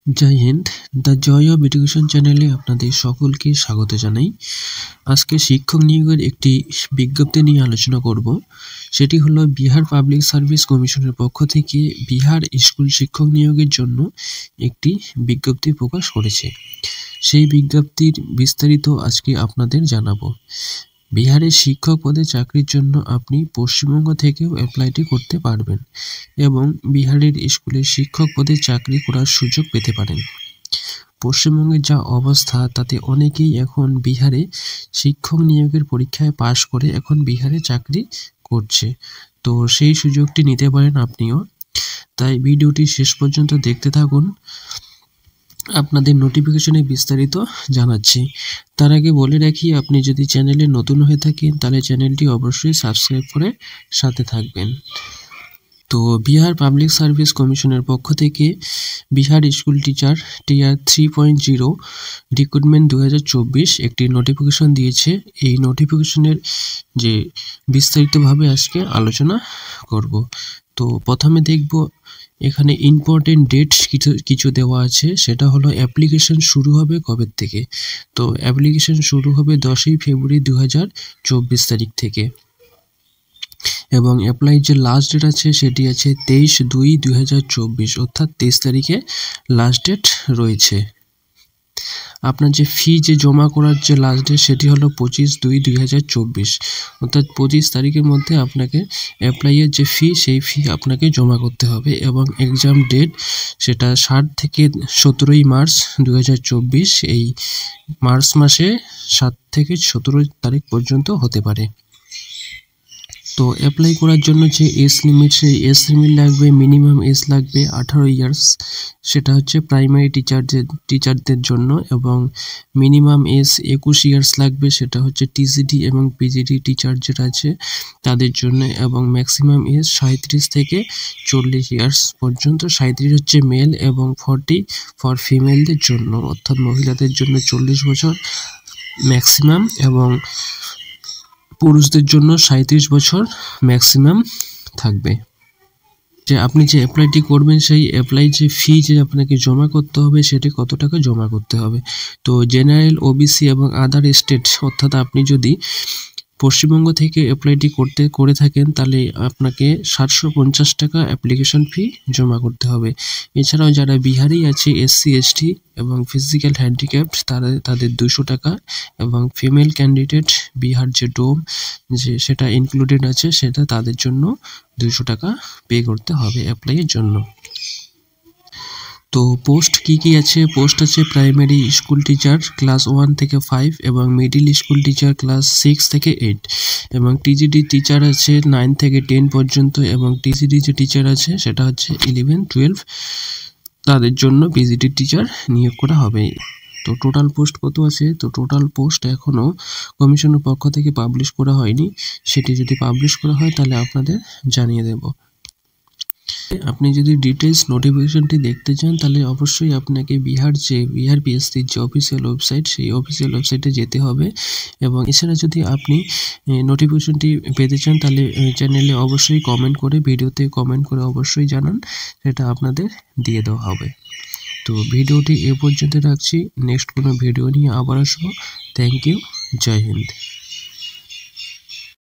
জয় হিন্দ। The joy of education চ্যানেলে আপনাদের সকলকে স্বাগত জানাই। আজকে শিক্ষক নিয়োগের একটি বিজ্ঞপ্তি নিয়ে আলোচনা করব। সেটি হলো বিহার পাবলিক সার্ভিস কমিশনের পক্ষ থেকে বিহার স্কুল শিক্ষক নিয়োগের জন্য একটি বিজ্ঞপ্তি প্রকাশ করেছে। সেই বিজ্ঞপ্তির বিস্তারিত আজকে আপনাদের জানাবো। বিহারের শিক্ষক পদে চাকরির জন্য আপনি পশ্চিমবঙ্গ থেকেও অ্যাপ্লাইটি করতে পারবেন এবং বিহারের স্কুলে শিক্ষক পদে চাকরি করার সুযোগ পেতে পারেন। পশ্চিমবঙ্গের যা অবস্থা তাতে অনেকেই এখন বিহারে শিক্ষক নিয়োগের পরীক্ষায় পাশ করে এখন বিহারে চাকরি করছে, তো সেই সুযোগটি নিতে পারেন আপনিও। তাই ভিডিওটি শেষ পর্যন্ত দেখতে থাকুন, আপনাদের নোটিফিকেশনে বিস্তারিত জানাচ্ছি। তার আগে বলে রাখি, আপনি যদি চ্যানেলে নতুন হয়ে থাকেন তাহলে চ্যানেলটি অবশ্যই সাবস্ক্রাইব করে সাথে থাকবেন। তো বিহার পাবলিক সার্ভিস কমিশনের পক্ষ থেকে Bihar school teacher TR 3.0 recruitment 2024 একটি নোটিফিকেশন দিয়েছে। এই নোটিফিকেশনের যে বিস্তারিতভাবে আজকে আলোচনা করব। তো প্রথমে দেখব এখানে ইম্পর্টেন্ট ডেট কিছু দেওয়া আছে। সেটা হলো অ্যাপ্লিকেশন শুরু হবে কবে থেকে। তো অ্যাপ্লিকেশন শুরু হবে 10ই ফেব্রুয়ারি 2024 তারিখ থেকে এবং অ্যাপ্লাই যে লাস্ট ডেট আছে সেটি আছে 23/2/2024, অর্থাৎ 23 তারিখে লাস্ট ডেট রয়েছে। আপনার যে ফি যে জমা করার যে লাস্ট ডেট সেটি হলো 25/2/2024, অর্থাৎ 25 তারিখের মধ্যে আপনাকে অ্যাপ্লাইয়ের যে ফি সেই ফি আপনাকে জমা করতে হবে এবং এক্সাম ডেট সেটা 7 থেকে 17ই মার্চ 2024, এই মার্চ মাসে 7 থেকে 17 তারিখ পর্যন্ত হতে পারে। তো অ্যাপ্লাই করার জন্য যে এজ লিমিট, সেই এজ লিমিট লাগবে, মিনিমাম এজ লাগবে 18 ইয়ার্স, সেটা হচ্ছে প্রাইমারি টিচারদের জন্য, এবং মিনিমাম এজ 21 ইয়ার্স লাগবে, সেটা হচ্ছে টিজিডি এবং পিজিডি টিচার যেটা আছে তাদের জন্য, এবং ম্যাক্সিমাম এজ 37 থেকে 40 ইয়ার্স পর্যন্ত। 37 হচ্ছে মেল এবং 40 ফর ফিমেলদের জন্য, অর্থাৎ মহিলাদের জন্য 40 বছর ম্যাক্সিমাম এবং পুরুষদের জন্য 37 বছর ম্যাক্সিমাম থাকবে। যে আপনি যে অ্যাপ্লাইটি করবেন সেই অ্যাপ্লাই যে ফি যে আপনাকে জমা করতে হবে সেটি কত টাকা জমা করতে হবে। তো জেনারেল, ওবিসি এবং আদার স্টেট, অর্থাৎ আপনি যদি পশ্চিমবঙ্গ থেকে অ্যাপ্লাইটি করে থাকেন তাহলে আপনাকে 750 টাকা অ্যাপ্লিকেশন ফি জমা করতে হবে। এছাড়াও যারা বিহারি আছে, এসসি এসটি এবং ফিজিক্যাল হ্যান্ডিক্যাপড, তাদের 200 টাকা, এবং ফিমেল ক্যান্ডিডেট বিহার যে ডোম যে সেটা ইনক্লুডেড আছে সেটা তাদের জন্য 200 টাকা পে করতে হবে অ্যাপ্লাইয়ের জন্য। তো পোস্ট কি আছে? পোস্ট আছে প্রাইমারি স্কুল টিচার ক্লাস 1 থেকে 5 এবং মিডিল স্কুল টিচার ক্লাস 6 থেকে 8, এবং টিজিডি টিচার আছে 9 থেকে 10 পর্যন্ত, এবং টিজিডি যে টিচার আছে সেটা হচ্ছে 11, 12, তাদের জন্য পিজিডি টিচার নিয়োগ করা হবে। তো টোটাল পোস্ট কত আছে? তো টোটাল পোস্ট এখনও কমিশনের পক্ষ থেকে পাবলিশ করা হয়নি, সেটি যদি পাবলিশ করা হয় তাহলে আপনাদের জানিয়ে দেব। আপনি যদি ডিটেলস নোটিফিকেশনটি দেখতে চান তাহলে অবশ্যই আপনাকে বিহার পিএসসির যে অফিসিয়াল ওয়েবসাইট, সেই অফিসিয়াল ওয়েবসাইটে যেতে হবে। এবং এছাড়া যদি আপনি নোটিফিকেশনটি পেতে চান তাহলে চ্যানেলে অবশ্যই ভিডিওতে কমেন্ট করে অবশ্যই জানান, সেটা আপনাদের দিয়ে দেওয়া হবে। তো ভিডিওটি এ পর্যন্ত রাখছি, নেক্সট কোনো ভিডিও নিয়ে আবার আসবো। থ্যাংক ইউ, জয় হিন্দ।